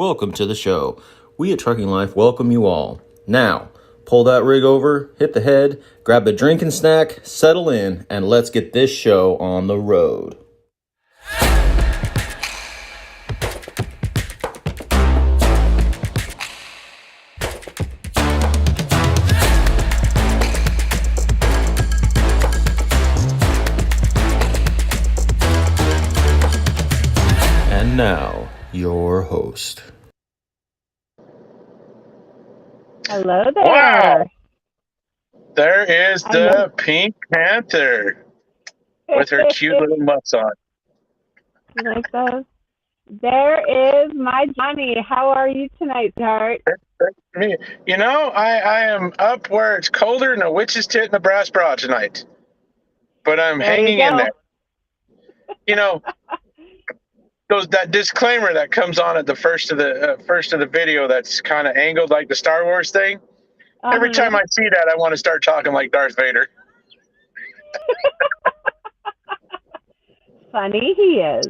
Welcome to the show. We at Trucking Life welcome you all. Now, pull that rig over, hit the head, grab a drink and snack, settle in, and let's get this show on the road. And now, your host. Hello there. Wow. There is the Pink Panther with her cute little muffs on. You like those? There is my Johnny. How are you tonight, Dart? Me. You know, I am up where it's colder than a witch's tit in a brass bra tonight. But I'm There hanging you in go. there. You know, that disclaimer that comes on at the first of the video that's kind of angled like the Star Wars thing. Every time I see that, I want to start talking like Darth Vader. Funny he is.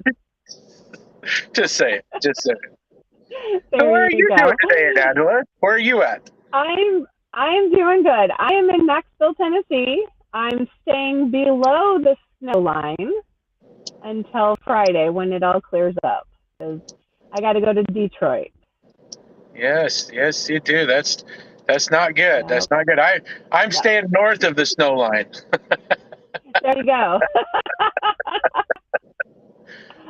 Just say it. Just say it. There Where are you you go. doing today, Angela? Where are you at? I am doing good. I am in Knoxville, Tennessee. I'm staying below the snow line until Friday when it all clears up. Because I got to go to Detroit. Yes, you do. That's not good. That's not good. I'm staying north of the snow line. There you go.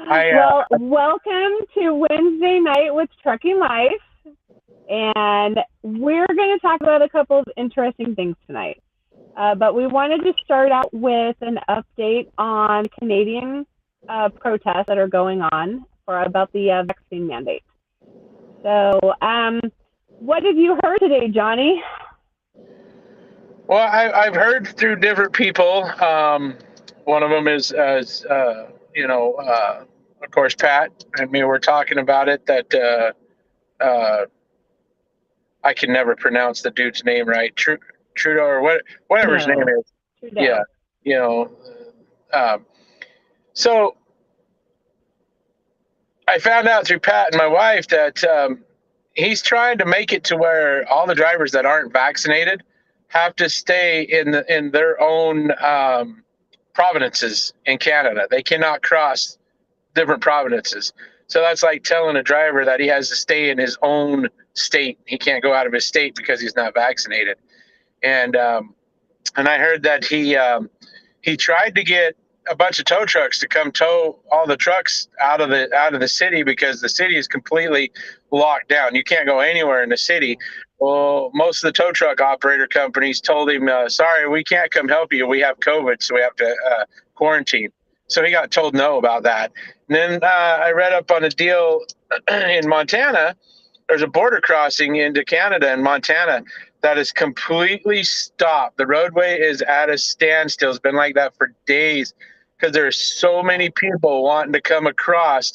Well, welcome to Wednesday night with Trucking Life. And we're going to talk about a couple of interesting things tonight. But we wanted to start out with an update on Canadian protests that are going on about the vaccine mandate. So, what have you heard today, Johnny? Well, I've heard through different people. One of them is, of course, Pat and me were talking about it. That I can never pronounce the dude's name right. Trudeau or whatever his name is. Trudeau. Yeah, so I found out through Pat and my wife that he's trying to make it to where all the drivers that aren't vaccinated have to stay in their own provinces in Canada. They cannot cross different provinces. So that's like telling a driver that he has to stay in his own state. He can't go out of his state because he's not vaccinated. And I heard that he tried to get a bunch of tow trucks to come tow all the trucks out of the city because the city is completely locked down. You can't go anywhere in the city. Well, most of the tow truck operator companies told him, sorry, we can't come help you. We have COVID, so we have to quarantine. So he got told no about that. And then I read up on a deal in Montana. There's a border crossing into Canada and Montana that is completely stopped. The roadway is at a standstill. It's been like that for days because there's so many people wanting to come across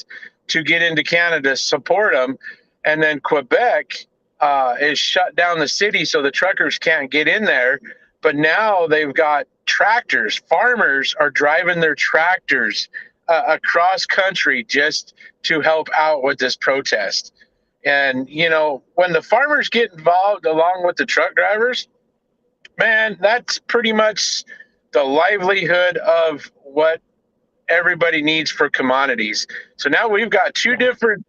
to get into Canada to support them. And then Quebec is shut down the city, so the truckers can't get in there. But now they've got tractors. Farmers are driving their tractors across country just to help out with this protest. And, you know, when the farmers get involved along with the truck drivers, man, that's pretty much the livelihood of what everybody needs for commodities. So now we've got two different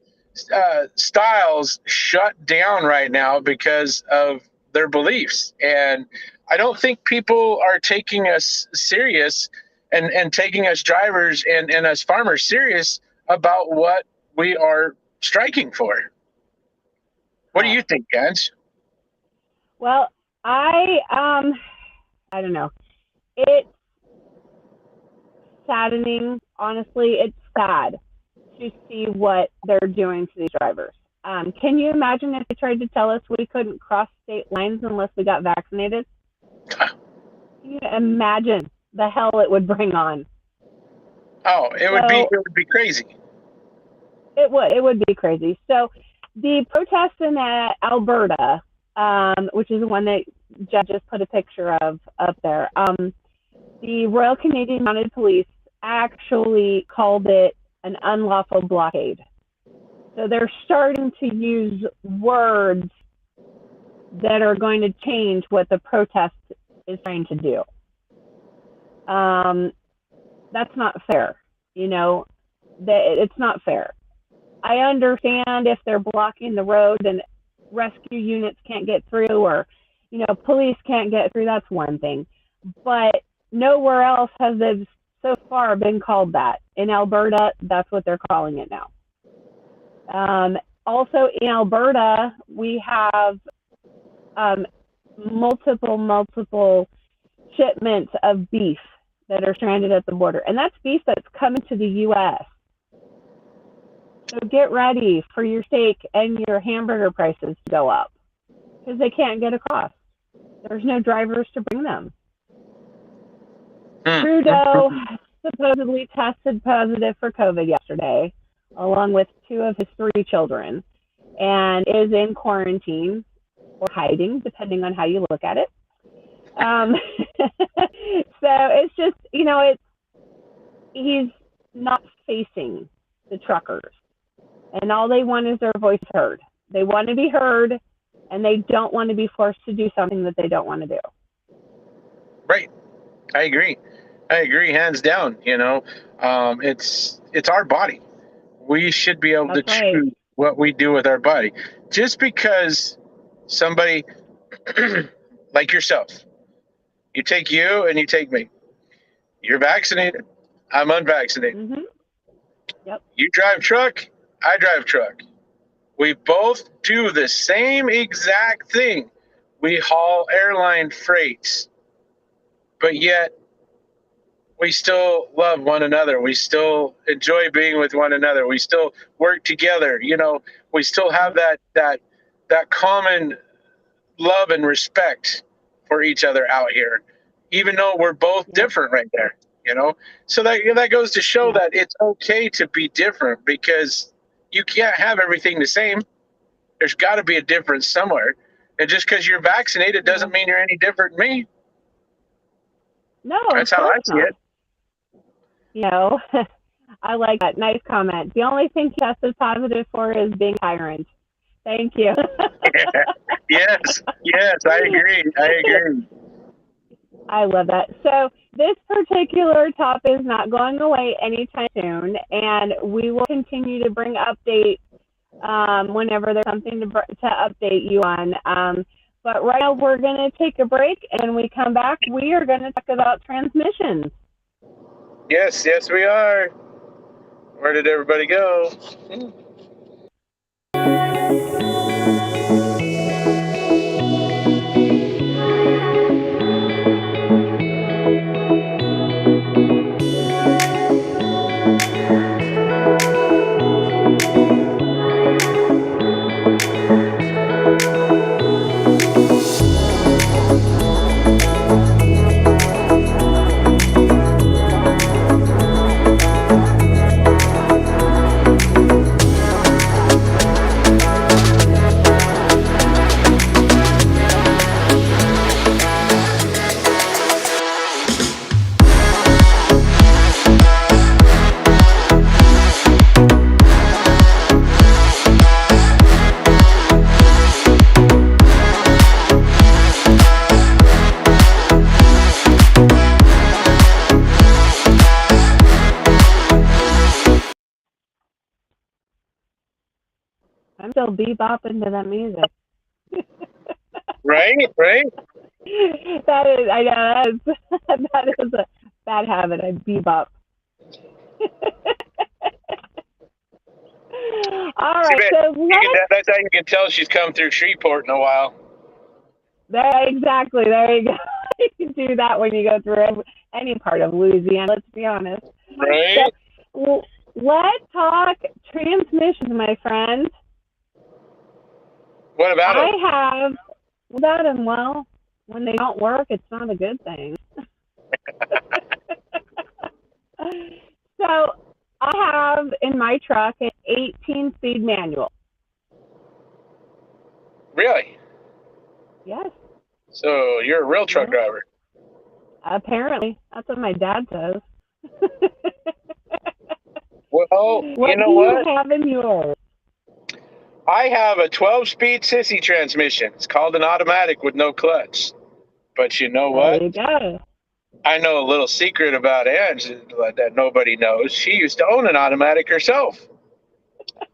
styles shut down right now because of their beliefs. And I don't think people are taking us serious and taking us drivers and us farmers serious about what we are striking for. What do you think, Gans? Well, I don't know. It's saddening. Honestly, it's sad to see what they're doing to these drivers. Can you imagine if they tried to tell us we couldn't cross state lines unless we got vaccinated? Can you imagine the hell it would bring on? Oh, it would be crazy. It would be crazy. So the protest in Alberta, which is the one that Jeff just put a picture of up there, the Royal Canadian Mounted Police actually called it an unlawful blockade. So they're starting to use words that are going to change what the protest is trying to do. That's not fair. It's not fair. I understand if they're blocking the road and rescue units can't get through, or, police can't get through. That's one thing. But nowhere else has it so far been called that. In Alberta, that's what they're calling it now. Also in Alberta, we have multiple shipments of beef that are stranded at the border. And that's beef that's coming to the U.S. So get ready for your steak and your hamburger prices to go up because they can't get across. There's no drivers to bring them. Trudeau supposedly tested positive for COVID yesterday, along with 2 of his 3 children, and is in quarantine or hiding, depending on how you look at it. So it's just, he's not facing the truckers. And all they want is their voice heard. They want to be heard, and they don't want to be forced to do something that they don't want to do. Right. I agree, hands down. It's our body. We should be able to choose what we do with our body. Just because somebody like yourself, you take you and you take me. You're vaccinated. I'm unvaccinated. Mm-hmm. Yep. You drive truck. I drive truck. We both do the same exact thing. We haul airline freights, but yet we still love one another. We still enjoy being with one another. We still work together. We still have that common love and respect for each other out here, even though we're both different right there. So that goes to show that it's okay to be different, because you can't have everything the same. There's got to be a difference somewhere. And just because you're vaccinated doesn't mean you're any different than me. No, that's how I see it. I like that. Nice comment. The only thing he tested positive for is being a tyrant. Thank you. Yes, I agree. I love that. So this particular topic is not going away anytime soon, and we will continue to bring updates whenever there's something to update you on. But right now we're going to take a break, and when we come back, we are going to talk about transmissions. Yes, we are. Where did everybody go? I'm still bebopping to that music. Right. That is a bad habit. I bebop. All right, so that's how you can tell she's come through Shreveport in a while. Exactly. There you go. You can do that when you go through any part of Louisiana. Let's be honest. Right. So, let's talk transmissions, my friend. What about them? Well, when they don't work, it's not a good thing. So I have in my truck an 18-speed manual. Really? Yes. So you're a real truck driver. Apparently. That's what my dad says. Well, what you know do what? You have in yours? I have a 12-speed sissy transmission. It's called an automatic with no clutch. But you know There what? you go. I know a little secret about Ange that nobody knows. She used to own an automatic herself.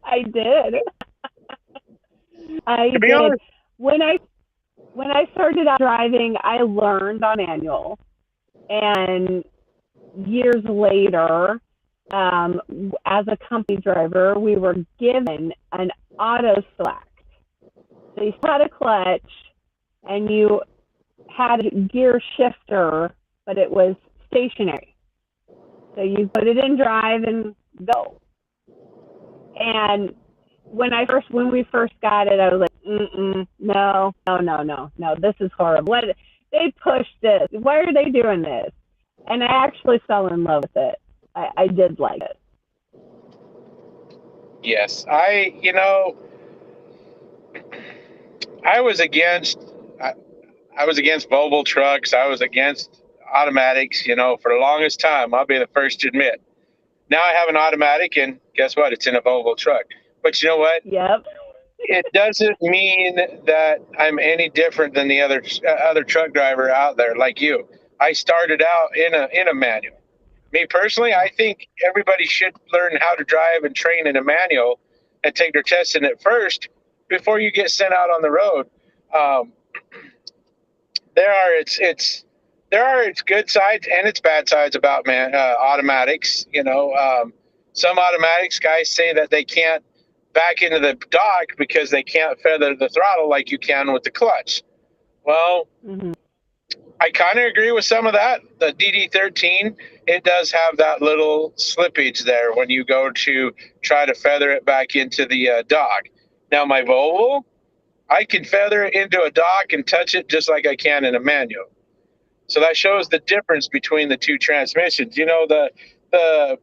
I did. I To be did. honest, When I started out driving, I learned on manual, and years later, as a company driver, we were given an auto select. So you had a clutch, and you had a gear shifter, but it was stationary. So you put it in drive and go. And when we first got it, I was like, no, this is horrible. What they pushed this? Why are they doing this? And I actually fell in love with it. I did like it. yes. I was against Volvo trucks. I was against automatics, for the longest time. I'll be the first to admit. Now I have an automatic, and guess what? It's in a Volvo truck. But you know what? Yep. It doesn't mean that I'm any different than the other truck driver out there like you. I started out in a manual. Me personally, I think everybody should learn how to drive and train in a manual and take their test in it first before you get sent out on the road. Um, there are its good sides and its bad sides about automatics. Some automatics guys say that they can't back into the dock because they can't feather the throttle like you can with the clutch. Well, I kind of agree with some of that. The DD13, it does have that little slippage there when you go to try to feather it back into the dock. Now, my Volvo, I can feather it into a dock and touch it just like I can in a manual. So that shows the difference between the two transmissions. The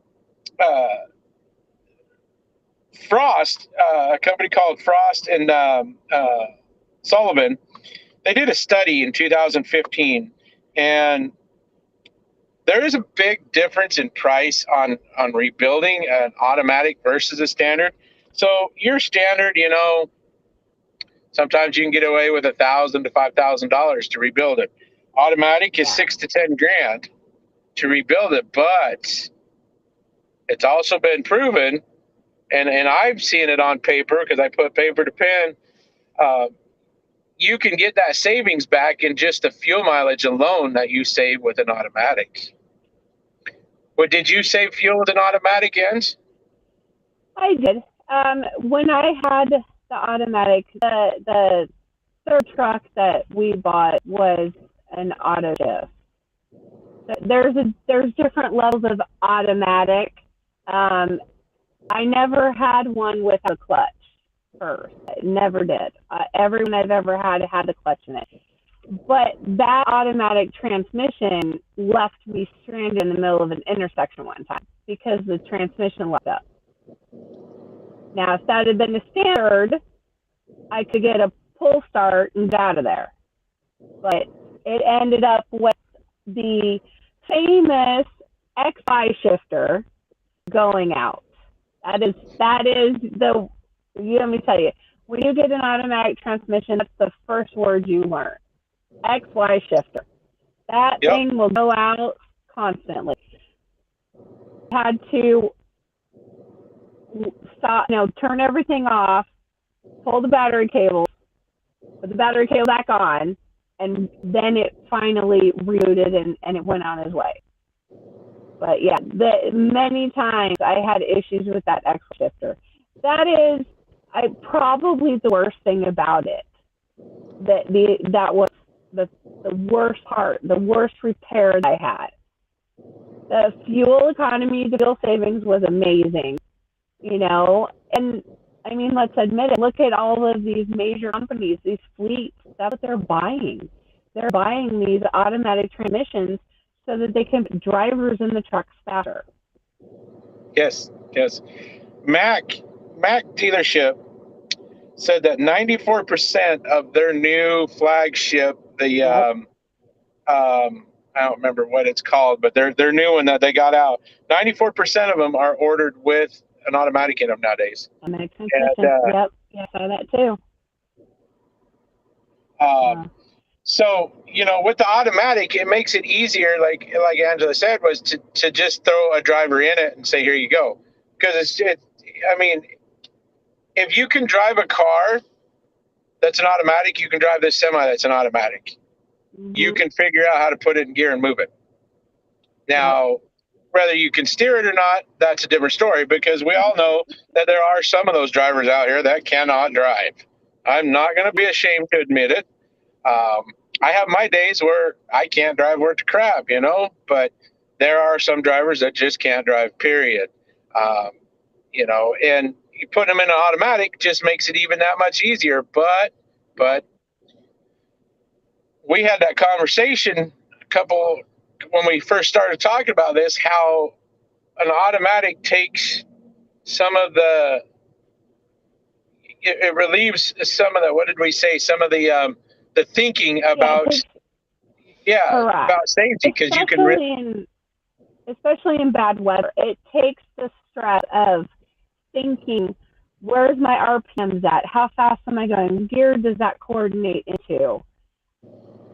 Frost, a company called Frost and Sullivan, they did a study in 2015, and there is a big difference in price on rebuilding an automatic versus a standard. So your standard, sometimes you can get away with $1,000 to $5,000 to rebuild it. Automatic is $6,000 to $10,000 to rebuild it, but it's also been proven, and I've seen it on paper because I put paper to pen. You can get that savings back in just the fuel mileage alone that you save with an automatic. Well, did you save fuel with an automatic, Jens? I did. When I had the automatic, the third truck that we bought was an auto shift. There's different levels of automatic. I never had one with a clutch first. I never did. Everyone I've ever had a clutch in it. But that automatic transmission left me stranded in the middle of an intersection one time because the transmission left up. Now, if that had been a standard, I could get a pull start and get out of there. But it ended up with the famous XY shifter going out. That is let me tell you, when you get an automatic transmission, that's the first word you learn. XY shifter. That thing will go out constantly. Had to stop, turn everything off, pull the battery cable, put the battery cable back on, and then it finally rebooted and it went on its way. But yeah, many times I had issues with that X shifter. That is probably the worst thing about it. That was the worst part, the worst repair that I had. The fuel economy, the fuel savings was amazing, and I mean, let's admit it. Look at all of these major companies, these fleets. That's what they're buying. They're buying these automatic transmissions so that they can put drivers in the trucks faster. Yes. Mac dealership said that 94% of their new flagship, I don't remember what it's called, but their new one that they got out, 94% of them are ordered with an automatic in them nowadays. Automatic transmission. Yep. Yeah, I saw that too. Um, So, with the automatic, it makes it easier, like Angela said, was to just throw a driver in it and say, here you go. Because I mean, if you can drive a car that's an automatic, you can drive this semi that's an automatic. Mm-hmm. You can figure out how to put it in gear and move it. Now, whether you can steer it or not, that's a different story, because we all know that there are some of those drivers out here that cannot drive. I'm not going to be ashamed to admit it. I have my days where I can't drive worth a crap, but there are some drivers that just can't drive, period. And you put them in an automatic just makes it even that much easier. But we had that conversation when we first started talking about this, how an automatic takes some of it relieves some of what did we say? Some of the thinking about, correct. about safety, because you can especially in bad weather, it takes the stress of thinking, where's my RPMs at? How fast am I going? What gear does that coordinate into?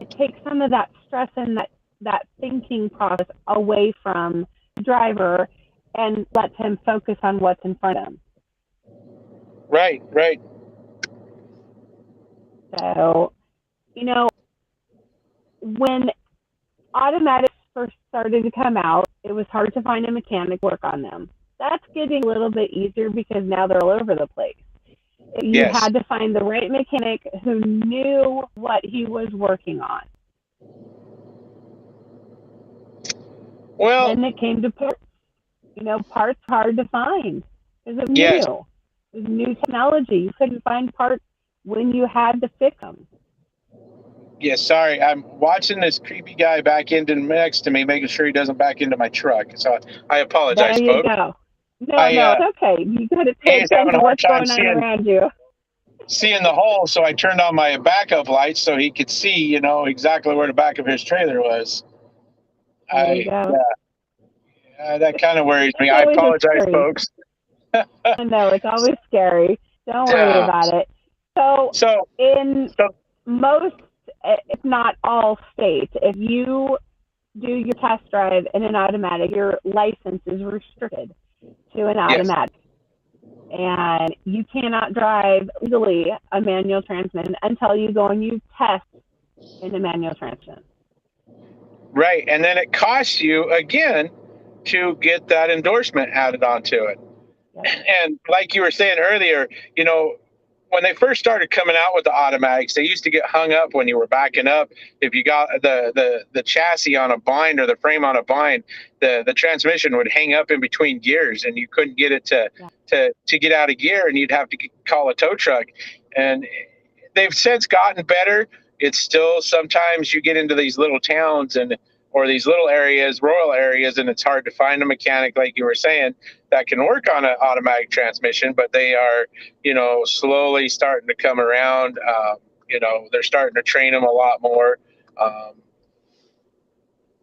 It takes some of that stress and that thinking process away from the driver and lets him focus on what's in front of him. Right. So, when automatics first started to come out, it was hard to find a mechanic work on them. That's getting a little bit easier because now they're all over the place. You had to find the right mechanic who knew what he was working on. Well, then it came to parts. Parts hard to find because it was yes. new. It was new technology. You couldn't find parts when you had to fix them. Yeah, sorry. I'm watching this creepy guy back into next to me, making sure he doesn't back into my truck. So I apologize, there you folks. Go. No, it's okay. You got to pay attention to what's going on around you. Seeing the hole, so I turned on my backup lights so he could see, exactly where the back of his trailer was. There you go. Yeah, that kind of worries me. I apologize, folks. I know, it's always scary. Don't worry about it. So in most, if not all states, if you do your test drive in an automatic, your license is restricted to an automatic. And you cannot drive legally a manual transmission until you go and you test in a manual transmission. Right. And then it costs you, again, to get that endorsement added onto it. And like you were saying earlier, when they first started coming out with the automatics, they used to get hung up when you were backing up. If you got the chassis on a bind or the frame on a bind, the transmission would hang up in between gears, and you couldn't get it to get out of gear, and you'd have to call a tow truck. And they've since gotten better. It's still sometimes you get into these little towns or these little areas, rural areas, and it's hard to find a mechanic, like you were saying, that can work on an automatic transmission, but they are, slowly starting to come around. They're starting to train them a lot more.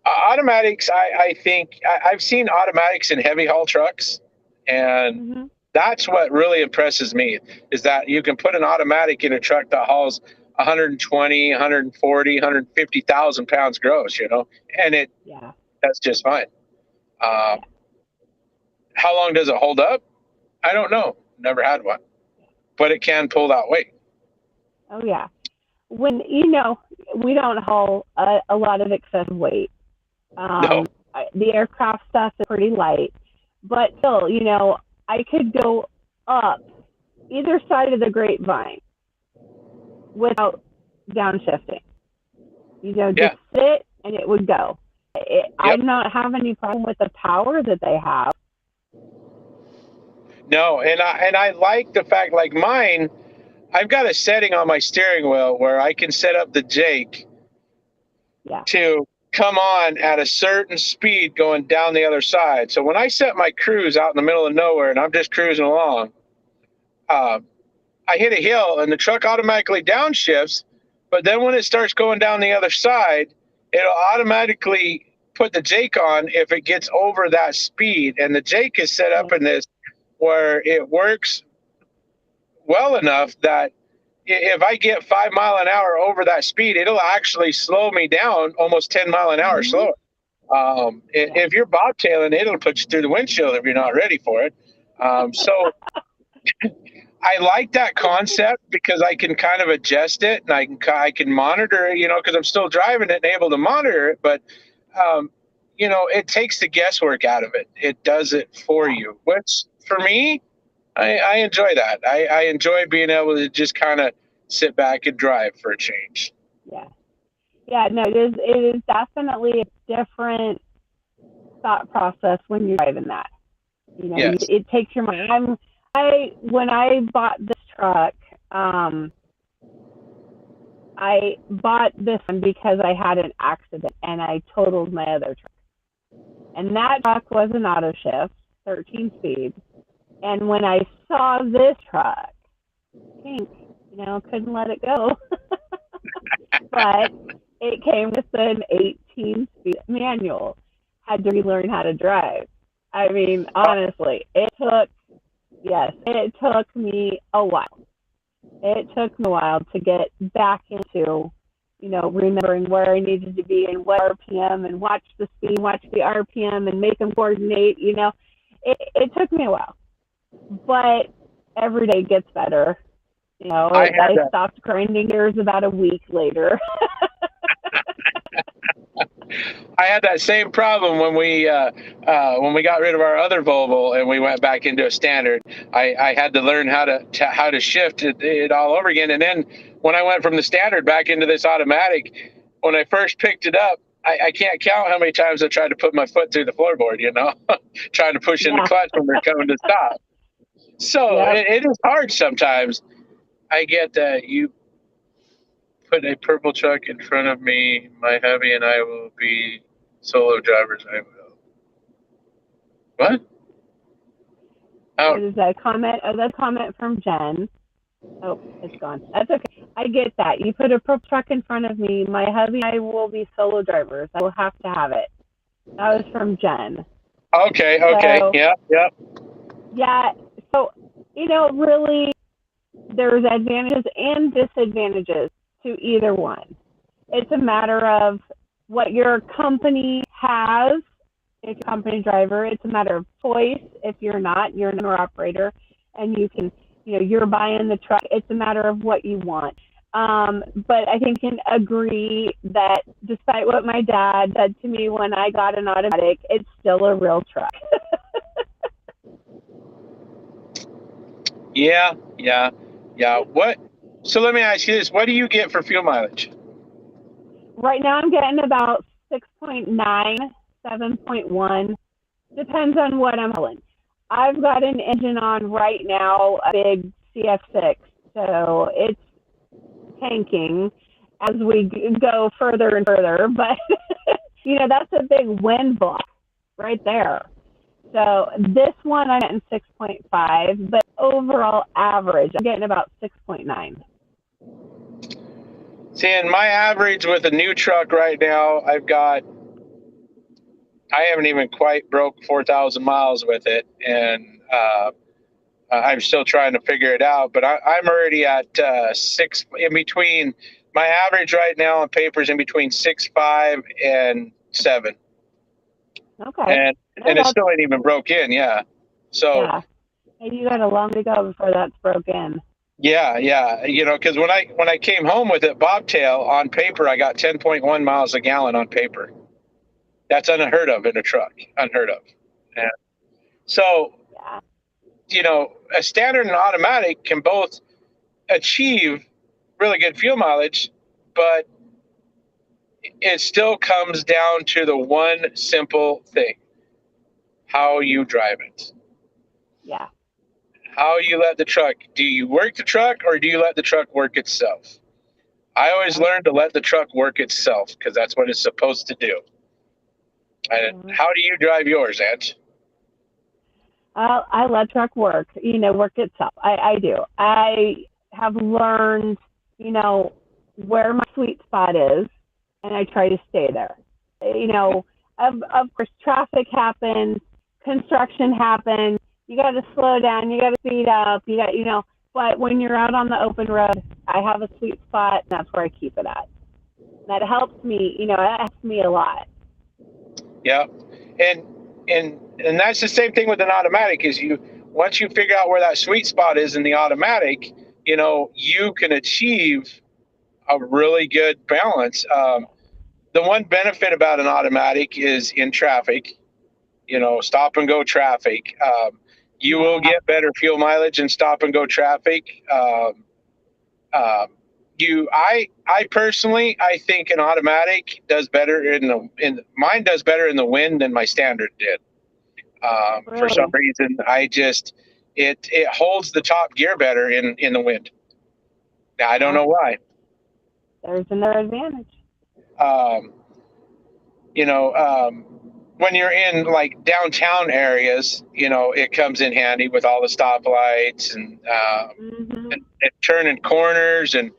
Automatics, I think, I've seen automatics in heavy haul trucks, and that's what really impresses me, is that you can put an automatic in a truck that hauls 120, 140, 150,000 pounds gross, and that's just fine. How long does it hold up? I don't know. Never had one, but it can pull that weight. Oh yeah. When, we don't haul a lot of excessive weight. No. The aircraft stuff is pretty light, but still, I could go up either side of the grapevine without downshifting. Just sit and it would go. I'm not having any problem with the power that they have. No, and I like the fact, like mine, I've got a setting on my steering wheel where I can set up the Jake to come on at a certain speed going down the other side. So when I set my cruise out in the middle of nowhere and I'm just cruising along, I hit a hill and the truck automatically downshifts, but then when it starts going down the other side, it'll automatically put the Jake on if it gets over that speed. And the Jake is set up in this where it works well enough that if I get 5 mile an hour over that speed, it'll actually slow me down almost 10 mile an hour Mm-hmm. slower. If you're bobtailing, it'll put you through the windshield if you're not ready for it. So I like that concept because I can kind of adjust it and I can monitor it, because I'm still driving it and able to monitor it. But it takes the guesswork out of it. It does it for you, which for me, I enjoy that. I enjoy being able to just kind of sit back and drive for a change. Yeah. Yeah, no, it is definitely a different thought process when you're driving that. Yes. It takes your mind. When I bought this truck, I bought this one because I had an accident and I totaled my other truck. And that truck was an auto shift, 13 speed. And when I saw this truck, pink, couldn't let it go. But it came with an 18-speed manual. Had to relearn how to drive. I mean, honestly, it took me a while. It took me a while to get back into, remembering where I needed to be and what RPM and watch the speed, watch the RPM and make them coordinate. It took me a while, but every day gets better. I stopped grinding gears about a week later. I had that same problem when we got rid of our other Volvo and we went back into a standard. I had to learn how to shift it all over again. And then when I went from the standard back into this automatic, when I first picked it up, I can't count how many times I tried to put my foot through the floorboard, trying to push in the clutch when they're coming to stop. So it is hard sometimes. I get that. You put a purple truck in front of me, my hubby and I will be solo drivers. I will. What? Is that a comment? Oh, that's a comment from Jen. Oh, it's gone. That's okay. I get that. You put a purple truck in front of me, my hubby and I will be solo drivers. I will have to have it. That was from Jen. Okay. So, yeah. Yeah. So, really, there's advantages and disadvantages to either one. It's a matter of what your company has. If you're a company driver, it's a matter of choice. If you're not, you're an owner operator and you can, you're buying the truck. It's a matter of what you want. But I think you can agree that despite what my dad said to me when I got an automatic, it's still a real truck. Yeah. So let me ask you this. What do you get for fuel mileage? Right now I'm getting about 6.9, 7.1. Depends on what I'm hauling. I've got an engine on right now, a big CF6. So it's tanking as we go further and further. But, that's a big wind block right there. So this one I'm getting 6.5, but overall average, I'm getting about 6.9. See, in my average with a new truck right now, I haven't even quite broke 4,000 miles with it, and I'm still trying to figure it out. But I'm already at 6 in between. My average right now on paper is in between 6.5 and 7. Okay. And it still ain't even broke in, yeah. So yeah. And you got a long to go before that's broken. Yeah. Because when I came home with it, bobtail on paper, I got 10.1 miles a gallon on paper. That's unheard of in a truck. Unheard of. Yeah. So, a standard and automatic can both achieve really good fuel mileage, but it still comes down to the one simple thing: how you drive it. Yeah. How you let the truck. Do you work the truck or do you let the truck work itself? I always learned to let the truck work itself because that's what it's supposed to do. And how do you drive yours, Ant? I let truck work, work itself. I do. I have learned, where my sweet spot is, and I try to stay there. Of course, traffic happens, construction happens. You got to slow down. You got to speed up. You got, But when you're out on the open road, I have a sweet spot, and that's where I keep it at. That helps me, that helps me a lot. Yeah. And that's the same thing with an automatic is once you figure out where that sweet spot is in the automatic, you can achieve a really good balance. The one benefit about an automatic is in traffic, stop and go traffic. You will get better fuel mileage in stop and go traffic. I personally, I think an automatic does better mine does better in the wind than my standard did. Really? For some reason, it holds the top gear better in the wind. Now, I don't know why. There's another advantage. When you're in like downtown areas, it comes in handy with all the stoplights and turning corners and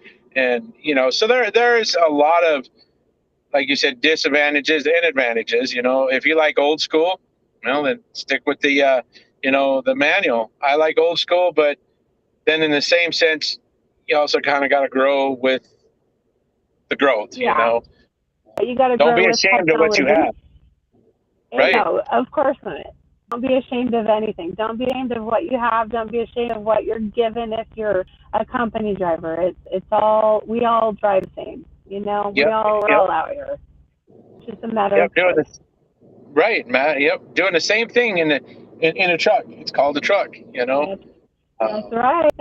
so there's a lot of, like you said, disadvantages and advantages. If you like old school, well, then stick with the the manual. I like old school, but then in the same sense, you also kind of got to grow with the growth. You got to don't grow be with ashamed of what you technology. have. Right. No, of course not. Don't be ashamed of anything. Don't be ashamed of what you have. Don't be ashamed of what you're given if you're a company driver. It's all, we all drive the same. We all out here. It's just a matter of doing this. Right, Matt. Yep, doing the same thing in a truck. It's called a truck. That's right.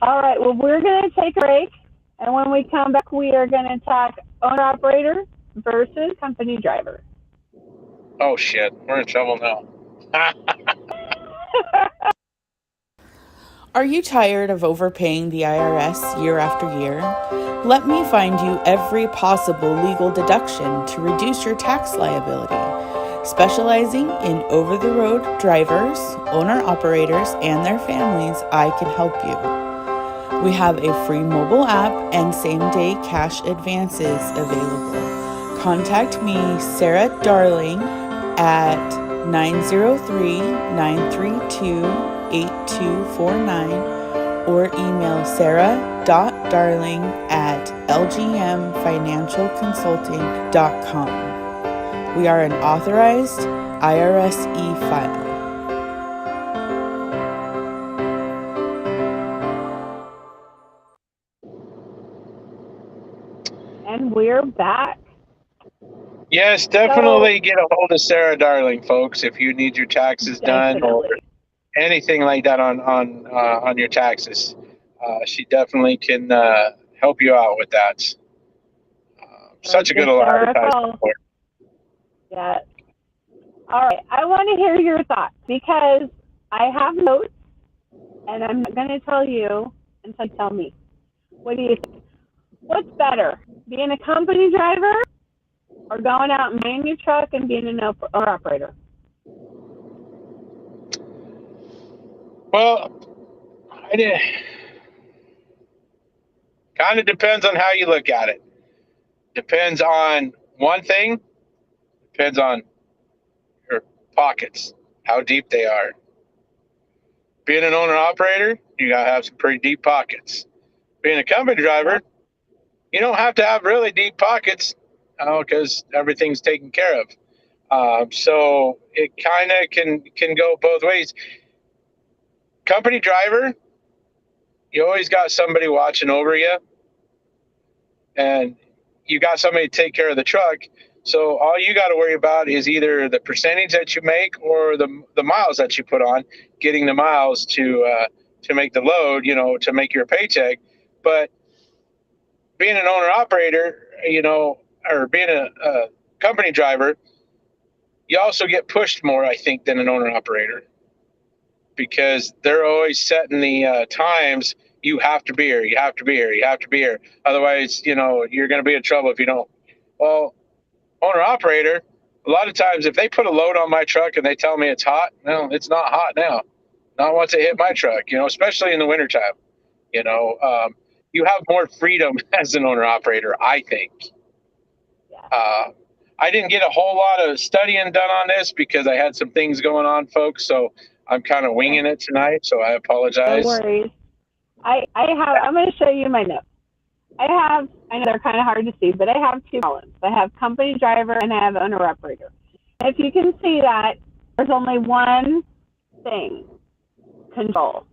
All right. Well, we're going to take a break, and when we come back, we are going to talk owner-operator versus company driver. Oh, shit. We're in trouble now. Are you tired of overpaying the IRS year after year? Let me find you every possible legal deduction to reduce your tax liability. Specializing in over-the-road drivers, owner-operators, and their families, I can help you. We have a free mobile app and same-day cash advances available. Contact me, Sarah Darling, at 903-932-8249 or email sarah.darling@lgmfinancialconsulting.com. We are an authorized IRS e-file. And we're back. Yes, definitely get a hold of Sarah Darling, folks, if you need your taxes done or anything like that on your taxes. She definitely can help you out with that. Such a good little advertisement for her. Yeah. All right. I want to hear your thoughts because I have notes, and I'm not going to tell you until you tell me. What do you think? What's better, being a company driver or going out and manning your truck and being an owner-operator? Well, kind of depends on how you look at it. Depends on one thing. Depends on your pockets, how deep they are. Being an owner-operator, you got to have some pretty deep pockets. Being a company driver, you don't have to have really deep pockets because everything's taken care of. So it kind of can go both ways. Company driver, you always got somebody watching over you, and you got somebody to take care of the truck. So all you got to worry about is either the percentage that you make or the miles that you put on, getting the miles to make the load, to make your paycheck. But being an owner operator, or being a company driver, you also get pushed more, I think, than an owner operator, because they're always setting the times. You have to be here. You have to be here. You have to be here. Otherwise, you're going to be in trouble if you don't. Well, owner operator, a lot of times if they put a load on my truck and they tell me it's hot, no, it's not hot now. Not once it hit my truck, especially in the wintertime. You have more freedom as an owner operator, I think. I didn't get a whole lot of studying done on this because I had some things going on, folks. So I'm kind of winging it tonight, so I No apologize. worries. I'm going to show you my notes. I know they're kind of hard to see, but I have two columns. I have company driver and I have owner operator. And if you can see that, there's only one thing: control.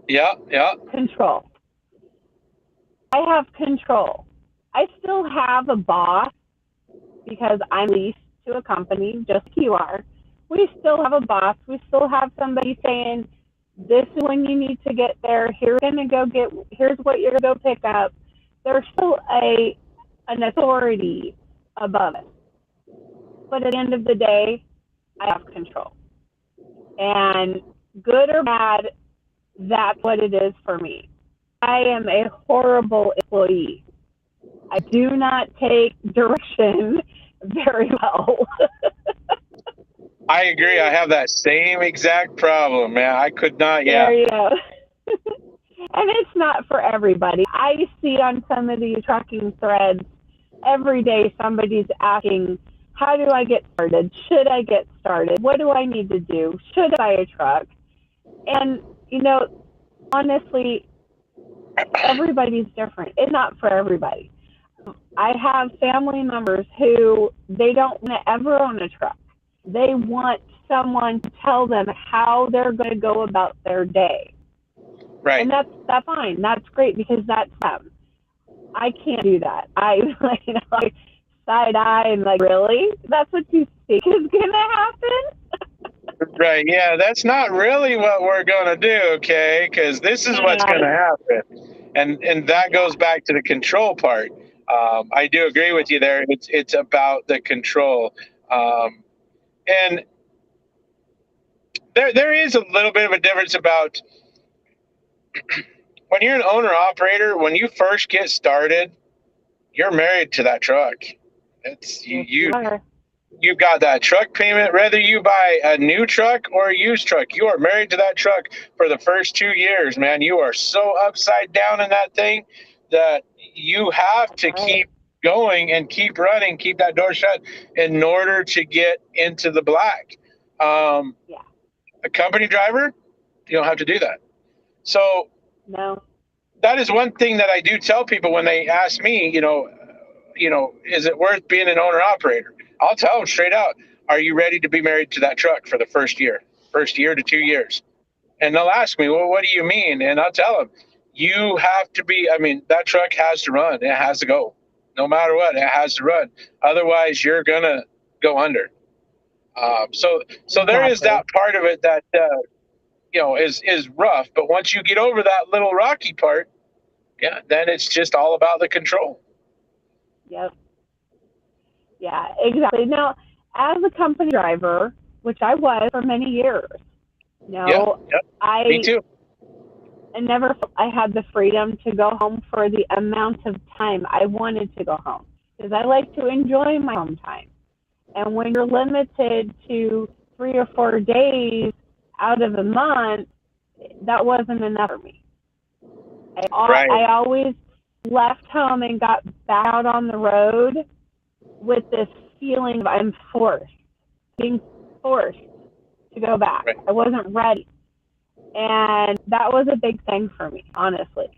Yeah. Control. I have control. I still have a boss because I'm leased to a company, just like you are. We still have a boss. We still have somebody saying, this is when you need to get there. Here's what you're gonna go pick up. There's still an authority above it. But at the end of the day, I have control. And good or bad, that's what it is for me. I am a horrible employee. I do not take direction very well. I agree. I have that same exact problem, man. I could not. There Yeah. you go. And it's not for everybody. I see on some of these trucking threads every day somebody's asking, how do I get started? Should I get started? What do I need to do? Should I buy a truck? And, honestly, everybody's different. It's not for everybody. I have family members who they don't want to ever own a truck. They want someone to tell them how they're going to go about their day. Right. And that's fine. That's great because that's them. I can't do that. I side eye and really? That's what you think is going to happen? Right. Yeah. That's not really what we're going to do. Okay. Because this is what's going to happen. And that goes back to the control part. I do agree with you there. It's about the control. And there is a little bit of a difference about when you're an owner operator, when you first get started, you're married to that truck. It's you've got that truck payment, whether you buy a new truck or a used truck, you are married to that truck for the first 2 years, man. You are so upside down in that thing that you have to keep going and keep running, keep that door shut in order to get into the black. A company driver, you don't have to do that. So no, that is one thing that I do tell people when they ask me, is it worth being an owner operator? I'll tell them straight out, are you ready to be married to that truck for the first year to 2 years? And they'll ask me, well, what do you mean? And I'll tell them, you have to be, that truck has to run. It has to go. No matter what, it has to run. Otherwise, you're going to go under. So there is that part of it that, is rough. But once you get over that little rocky part, then it's just all about the control. Yep. Yeah, exactly. Now, as a company driver, which I was for many years, Me too. I had the freedom to go home for the amount of time I wanted to go home because I like to enjoy my home time. And when you're limited to 3 or 4 days out of a month, that wasn't enough for me. I always left home and got back out on the road with this feeling of I'm being forced to go back. Right. I wasn't ready. And that was a big thing for me, honestly.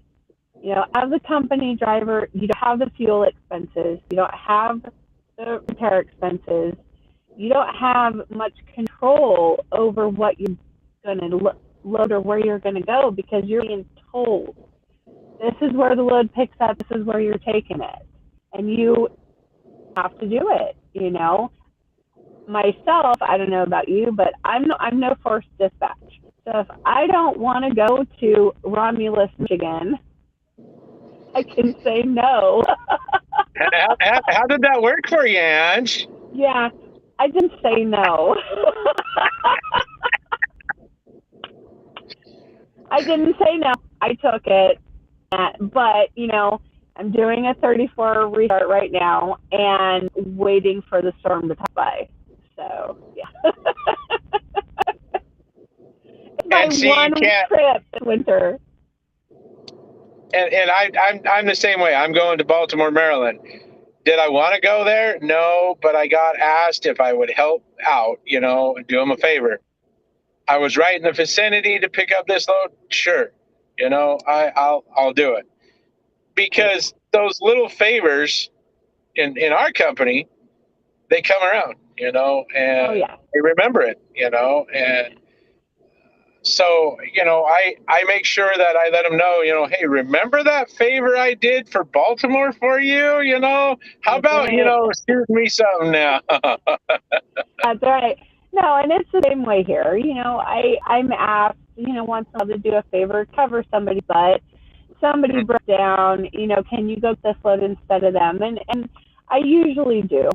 As a company driver, you don't have the fuel expenses. You don't have the repair expenses. You don't have much control over what you're going to load or where you're going to go because you're being told, this is where the load picks up, this is where you're taking it. And you have to do it, Myself, I don't know about you, but I'm no forced dispatch. So if I don't want to go to Romulus, Michigan, I can say no. How did that work for you, Ange? Yeah, I didn't say no. I didn't say no. I took it. But, I'm doing a 34 restart right now and waiting for the storm to pass by. So, yeah. It's my one trip this winter. And I'm the same way. I'm going to Baltimore, Maryland. Did I want to go there? No, but I got asked if I would help out, and do them a favor. I was right in the vicinity to pick up this load. Sure, I'll do it, because those little favors in our company, they come around, and Oh yeah. they remember it, and so, I make sure that I let them know, hey, remember that favor I did for Baltimore for you? How That's about, right. shoot me something now? That's right. No, and it's the same way here. I'm asked, once in a while to do a favor, cover somebody, but somebody broke down. Can you go this load instead of them? And I usually do.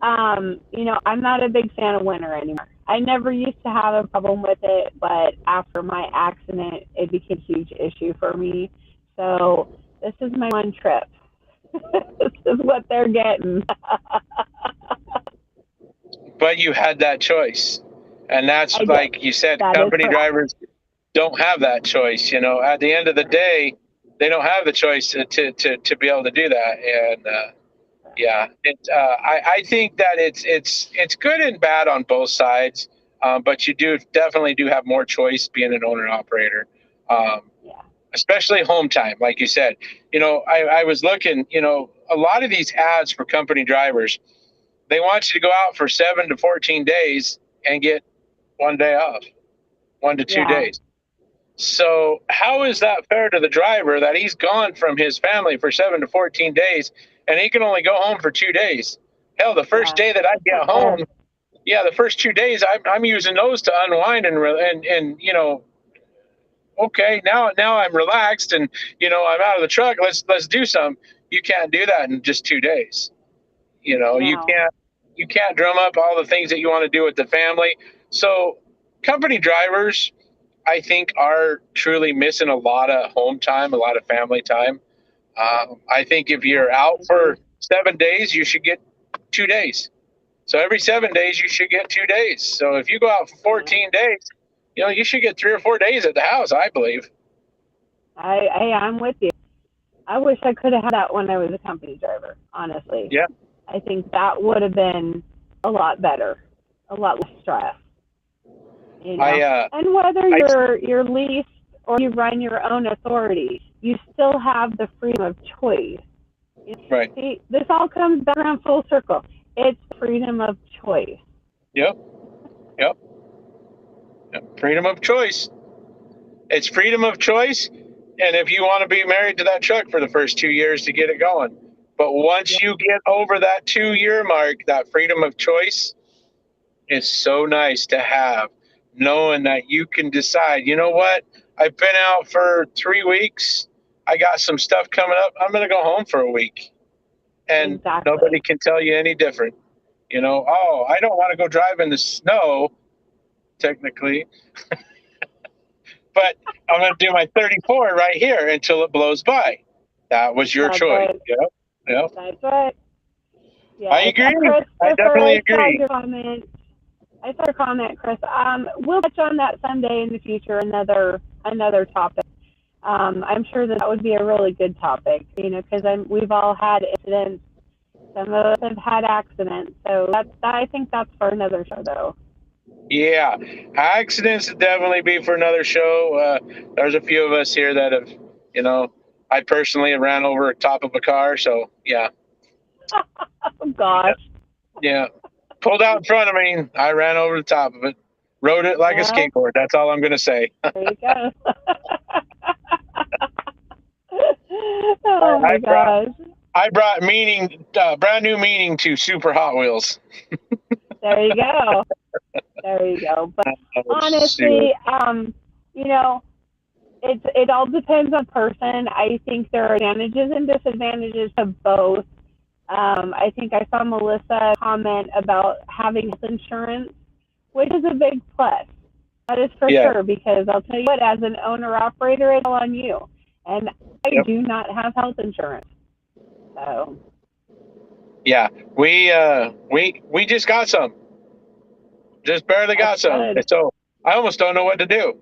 I'm not a big fan of winter anymore. I never used to have a problem with it, but after my accident, it became a huge issue for me. So this is my one trip. This is what they're getting. But you had that choice. And that's, I did. like you said, That is company correct. drivers don't have that choice. At the end of the day, they don't have the choice to be able to do that. And yeah, I think that it's good and bad on both sides, but you definitely have more choice being an owner operator, Yeah. especially home time, like you said. I was looking. A lot of these ads for company drivers, they want you to go out for 7 to 14 days and get 1 day off, 1 to 2 Yeah. days. So how is that fair to the driver that he's gone from his family for 7 to 14 days and he can only go home for 2 days? Hell, the first Yeah. day that I That's get not fair. home, the first 2 days I'm using those to unwind and okay, now I'm relaxed and I'm out of the truck. Let's do some. You can't do that in just 2 days. You No. can't drum up all the things that you want to do with the family. So company drivers, I think, are truly missing a lot of home time, a lot of family time. I think if Yeah. you're out for 7 days, you should get 2 days. So every 7 days, you should get 2 days. So if you go out for 14 days, you should get 3 or 4 days at the house, I believe. I'm with you. I wish I could have had that when I was a company driver, honestly. Yeah. I think that would have been a lot better, a lot less stress. And whether you're leased or you run your own authority, you still have the freedom of choice. Right. See, this all comes back around full circle. It's freedom of choice. Yep. Freedom of choice. It's freedom of choice. And if you want to be married to that truck for the first 2 years to get it going. But once you get over that 2-year mark, that freedom of choice is so nice to have, knowing that you can decide, you know what? I've been out for 3 weeks. I got some stuff coming up. I'm going to go home for a week. And Exactly. nobody can tell you any different. Oh, I don't want to go drive in the snow, technically. But I'm going to do my 34 right here until it blows by. That was your choice. Right. Yep. That's right. Yeah, I agree. I definitely agree. I saw your comment, Chris. We'll touch on that someday in the future, another topic. I'm sure that would be a really good topic, because we've all had incidents. Some of us have had accidents, so I think that's for another show, though. Yeah, accidents would definitely be for another show. There's a few of us here that have, I personally have ran over the top of a car, so yeah. Oh, gosh. Yeah. Pulled out in front of me, I ran over the top of it. Rode it like a skateboard. That's all I'm going to say. There you go. Oh, my gosh. I brought brand new meaning to Super Hot Wheels. There you go. But honestly, it all depends on person. I think there are advantages and disadvantages to both. I think I saw Melissa comment about having health insurance, which is a big plus. That is for sure, because I'll tell you what, as an owner-operator, it's all on you. And I do not have health insurance. So. Yeah, we just got some. Just barely got some. Good. So I almost don't know what to do,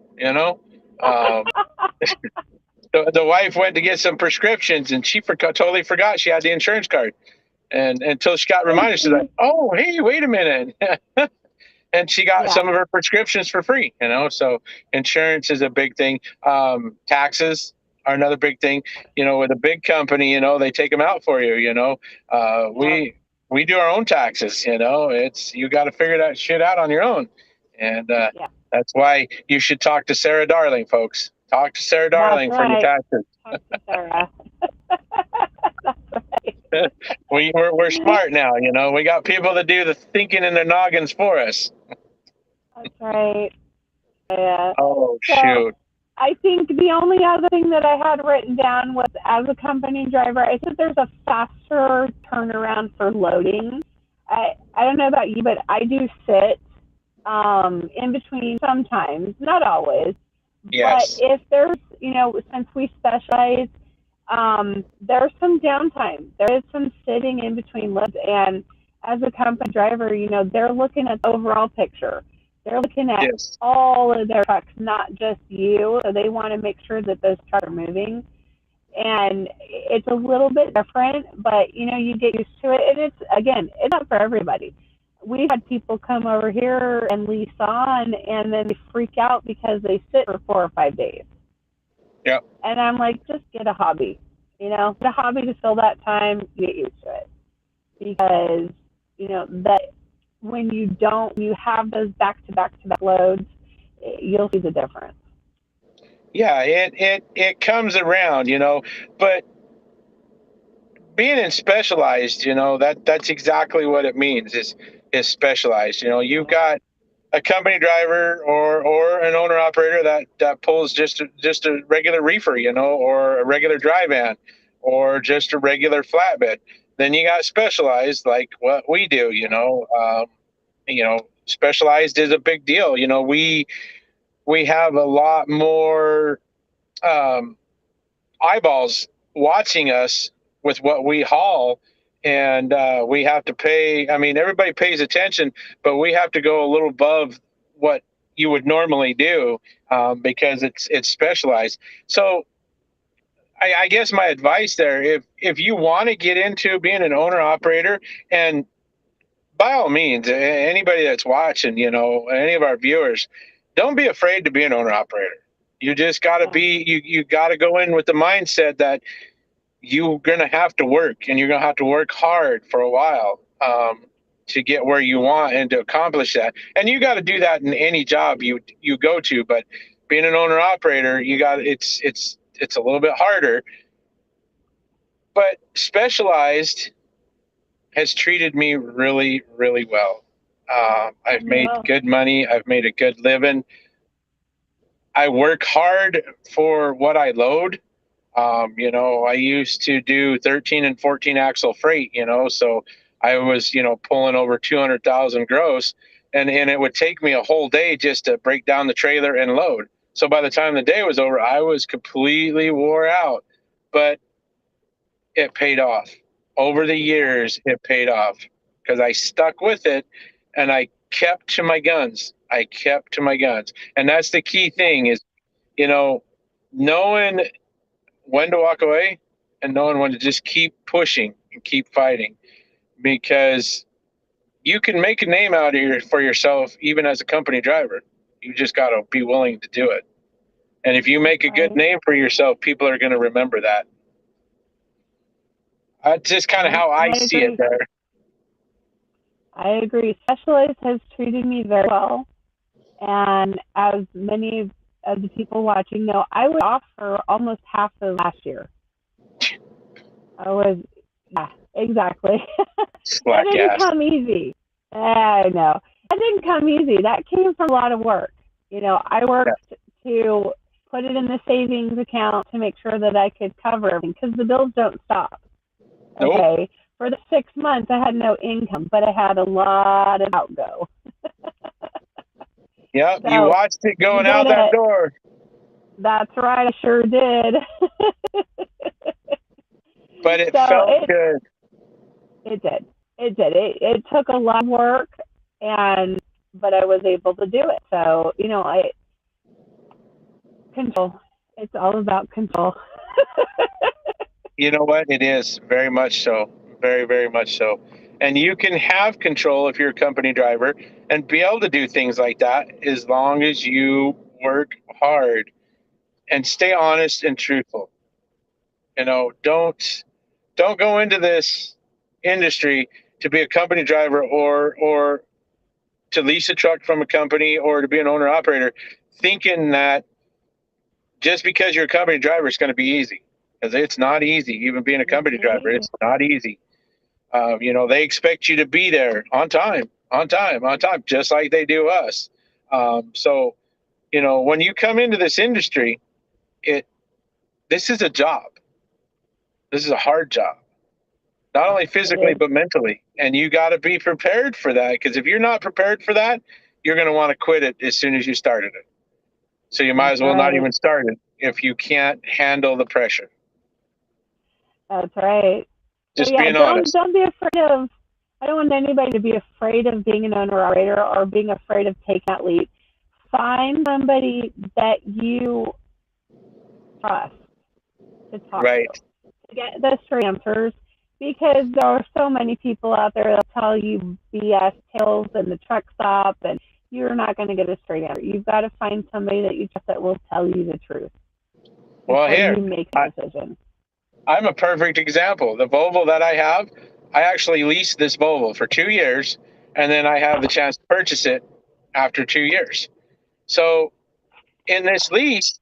The wife went to get some prescriptions and she totally forgot she had the insurance card. And until she got reminded, she's like, oh, hey, wait a minute. and she got Yeah. some of her prescriptions for free. So insurance is a big thing. Taxes are another big thing. With a big company, they take them out for you. We do our own taxes. It's you got to figure that shit out on your own, and Yeah. that's why you should talk to Sarah Darling, folks. Talk to Sarah Darling for your right. taxes. Talk to Sarah. That's right. We're smart now. We got people that do the thinking in their noggins for us. That's right. Yeah. Oh, So shoot. I think the only other thing that I had written down was, as a company driver, I think there's a faster turnaround for loading. I don't know about you, but I do sit in between sometimes, not always. Yes. But if there's, since we specialize, there's some downtime. There is some sitting in between loads. And as a company driver, they're looking at the overall picture. They're looking at Yes. all of their trucks, not just you. So they want to make sure that those trucks are moving. And it's a little bit different, but you get used to it. And it's not for everybody. We've had people come over here and lease on, and then they freak out because they sit for 4 or 5 days. Yep. And I'm like, just get a hobby. Get a hobby to fill that time, get used to it. Because, that when you have those back-to-back-to-back loads, you'll see the difference. Yeah, it comes around, but being in specialized, that's exactly what it means is specialized. You've got a company driver or an owner operator that pulls just a regular reefer, or a regular dry van, or just a regular flatbed. Then you got specialized, like what we do. Specialized is a big deal. We have a lot more eyeballs watching us with what we haul, and we have to pay. I mean, everybody pays attention, but we have to go a little above what you would normally do, because it's specialized. So I guess my advice there, if you want to get into being an owner operator, and by all means, anybody that's watching, any of our viewers, don't be afraid to be an owner operator. You just got to you got to go in with the mindset that you're going to have to work, and you're going to have to work hard for a while, to get where you want and to accomplish that. And you got to do that in any job you go to, but being an owner operator, it's a little bit harder. But specialized has treated me really, really well. I've made good money. I've made a good living. I work hard for what I load. I used to do 13 and 14 axle freight, so I was, pulling over 200,000 gross, and it would take me a whole day just to break down the trailer and load. So by the time the day was over, I was completely wore out, but it paid off. Over the years, it paid off because I stuck with it, and I kept to my guns. And that's the key thing is, knowing when to walk away and knowing when to just keep pushing and keep fighting, because you can make a name out of here for yourself even as a company driver. You just got to be willing to do it. And if you make a good name for yourself, people are going to remember that. That's just kind of how I see it there. I agree. Specialized has treated me very well. And as many of the people watching know, I was off for almost half of last year. Exactly. That didn't come easy. I know. That didn't come easy. That came from a lot of work. I worked to put it in the savings account to make sure that I could cover everything, because the bills don't stop. Nope. Okay. For the 6 months, I had no income, but I had a lot of outgo. Yep, so you watched it going out that door. That's right, I sure did. But it felt good. It did. It took a lot of work, but I was able to do it. So, control. It's all about control. You know what? It is very much so. Very, very much so. And you can have control if you're a company driver, and be able to do things like that as long as you work hard and stay honest and truthful. Don't go into this industry to be a company driver or to lease a truck from a company or to be an owner operator thinking that just because you're a company driver it's going to be easy, because it's not easy. Even being a company driver, it's not easy. They expect you to be there on time, just like they do us. So when you come into this industry, this is a job. This is a hard job, not only physically but mentally, and you got to be prepared for that, because if you're not prepared for that, you're going to want to quit it as soon as you started it. So you might as well not even start it if you can't handle the pressure. That's right. Just being honest. Don't be afraid of. I don't want anybody to be afraid of being an owner operator or being afraid of taking that leap. Find somebody that you trust to talk to get the straight answers, because there are so many people out there that tell you BS tales in the truck stop, and you're not going to get a straight answer. You've got to find somebody that you trust that will tell you the truth. Well, here you make a decision. I'm a perfect example. The Volvo that I have, I actually leased this Volvo for 2 years, and then I have the chance to purchase it after 2 years. So in this lease,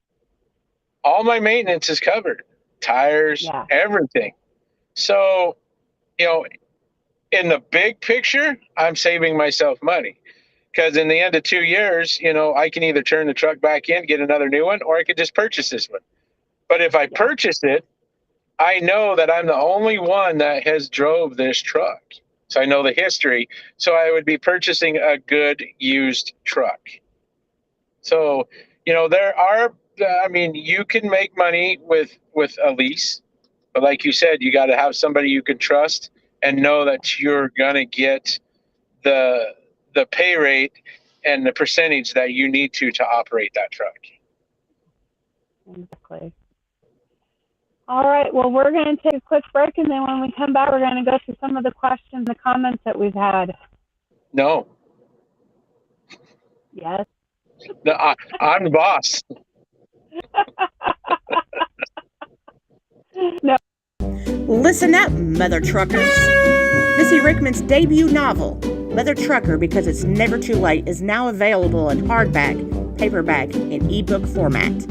all my maintenance is covered, tires, everything. So, in the big picture, I'm saving myself money, because in the end of 2 years, I can either turn the truck back in, get another new one, or I could just purchase this one. But if I purchase it, I know that I'm the only one that has drove this truck. So I know the history. So I would be purchasing a good used truck. So, you can make money with a lease, but like you said, you got to have somebody you can trust and know that you're going to get the pay rate and the percentage that you need to operate that truck. Exactly. All right. Well, we're going to take a quick break, and then when we come back, we're going to go through some of the questions and comments that we've had. No. Yes. No, I'm the boss. No. Listen up, mother truckers. Missy Rickman's debut novel, Mother Trucker Because It's Never Too Late, is now available in hardback, paperback, and ebook format.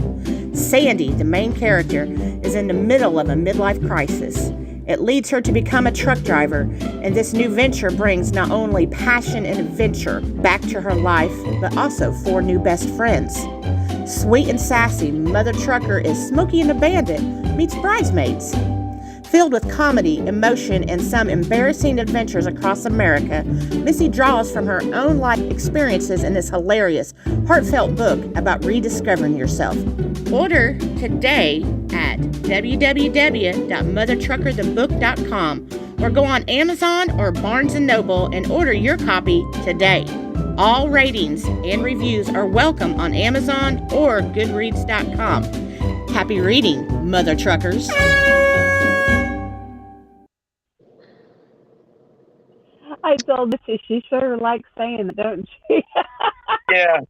Sandy, the main character, is in the middle of a midlife crisis. It leads her to become a truck driver, and this new venture brings not only passion and adventure back to her life, but also 4 new best friends. Sweet and sassy, Mother Trucker is Smokey and the Bandit meets Bridesmaids. Filled with comedy, emotion, and some embarrassing adventures across America, Missy draws from her own life experiences in this hilarious, heartfelt book about rediscovering yourself. Order today at www.mothertruckerthebook.com or go on Amazon or Barnes & Noble and order your copy today. All ratings and reviews are welcome on Amazon or Goodreads.com. Happy reading, Mother Truckers. I told Missy she sure likes saying it, don't she? Yeah.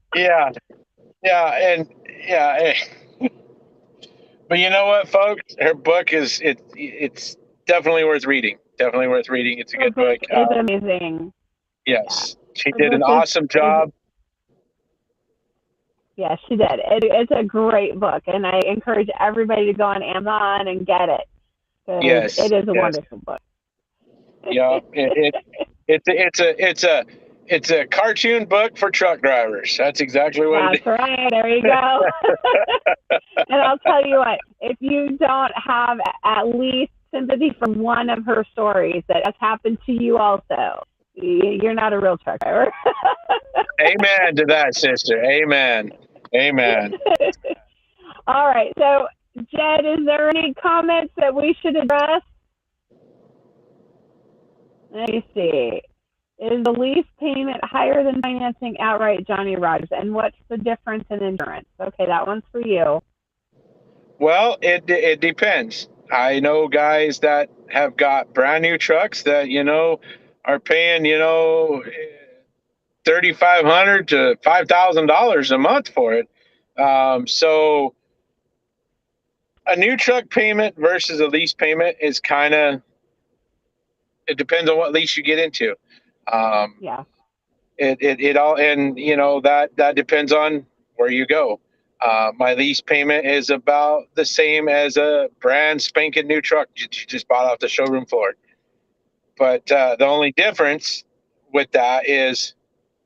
But you know what, folks? Her book it's definitely worth reading. Definitely worth reading. It's a good book. It's amazing. Yes, she did an awesome job. Yeah, she did. It's a great book, and I encourage everybody to go on Amazon and get it. Yes, it is a wonderful book. Yeah, it's a cartoon book for truck drivers. That's exactly what it is. That's right. There you go. And I'll tell you what, if you don't have at least sympathy for one of her stories that has happened to you also, you're not a real truck driver. Amen to that, sister. Amen. All right. So, Jed, is there any comments that we should address? Let me see. Is the lease payment higher than financing outright, Johnny Rogers? And what's the difference in insurance? Okay, that one's for you. Well, it depends. I know guys that have got brand new trucks that, are paying, $3,500 to $5,000 a month for it. So a new truck payment versus a lease payment is it depends on what lease you get into. Yeah. It all, and that depends on where you go. My lease payment is about the same as a brand spanking new truck you just bought off the showroom floor. But the only difference with that is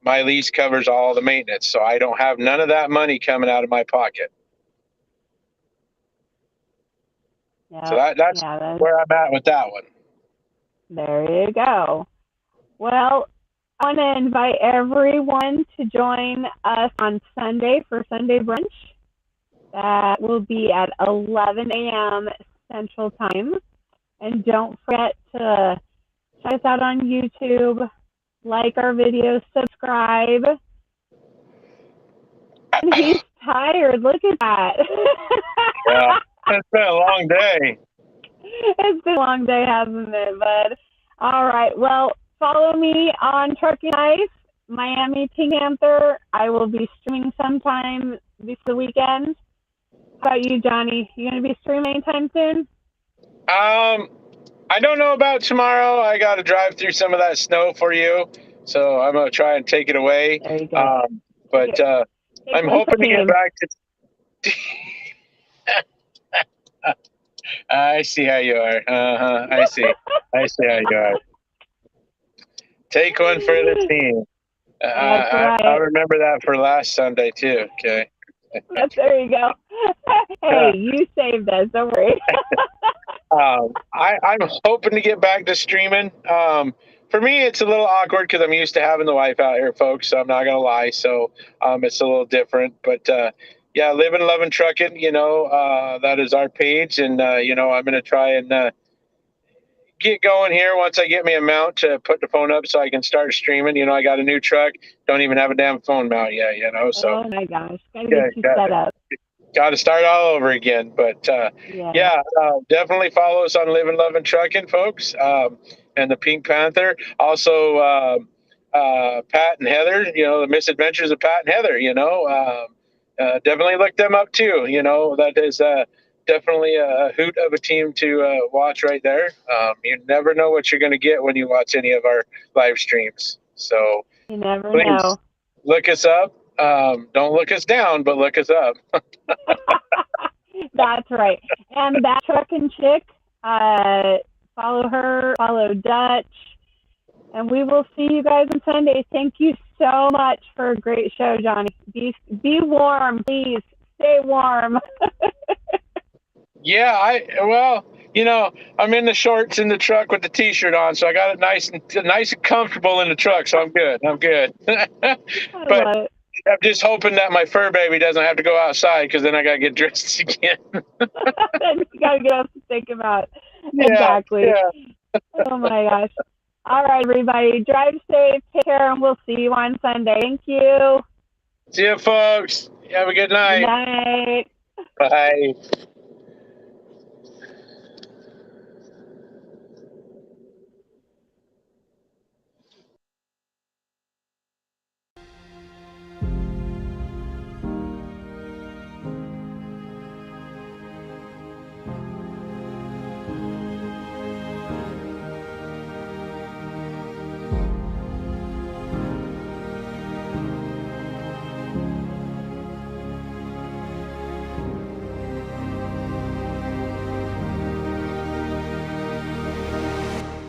my lease covers all the maintenance, so I don't have none of that money coming out of my pocket. Yeah. So that's where I'm at with that one. There you go. Well, I want to invite everyone to join us on Sunday for Sunday brunch. That will be at 11 a.m. Central Time. And don't forget to check us out on YouTube, like our videos, subscribe. And he's tired. Look at that. Yeah, it's been a long day. It's been a long day, hasn't it, bud? All right. Well, follow me on Trucking Life, Miami Pink Panther. I will be streaming sometime this weekend. How about you, Johnny? You going to be streaming anytime soon? I don't know about tomorrow. I got to drive through some of that snow for you, so I'm going to try and take it away. There you go. But I'm hoping to get back to... I see how you are. I see how you are. Take one for the team. I remember that for last Sunday too. Okay. There you go. Hey, you saved us. Don't worry. I'm hoping to get back to streaming. For me, it's a little awkward because I'm used to having the wife out here, folks. So I'm not gonna lie. So it's a little different. But yeah, Living, Loving, Trucking. That is our page, and I'm gonna try and get going here once I get me a mount to put the phone up so I can start streaming. I got a new truck. Don't even have a damn phone mount yet. So. Oh my gosh, gotta get you set up. Got to start all over again. But definitely follow us on Living, Loving, Trucking, folks, and the Pink Panther. Also, Pat and Heather. The misadventures of Pat and Heather. Definitely look them up too. That is definitely a hoot of a team to watch right there. You never know what you're going to get when you watch any of our live streams. So you never know. Look us up. Don't look us down, but look us up. That's right. And that trucking chick, follow her, follow Dutch, and we will see you guys on Sunday. Thank you so much for a great show, Johnny. Be warm, please. Stay warm. Yeah, I'm in the shorts in the truck with the t-shirt on, so I got it nice and comfortable in the truck, so I'm good. But I'm just hoping that my fur baby doesn't have to go outside, because then I got to get dressed again. Then you got to get up to think about it. Exactly. Yeah. Oh, my gosh. All right, everybody. Drive safe. Take care, and we'll see you on Sunday. Thank you. See you, folks. Have a good night. Good night. Bye.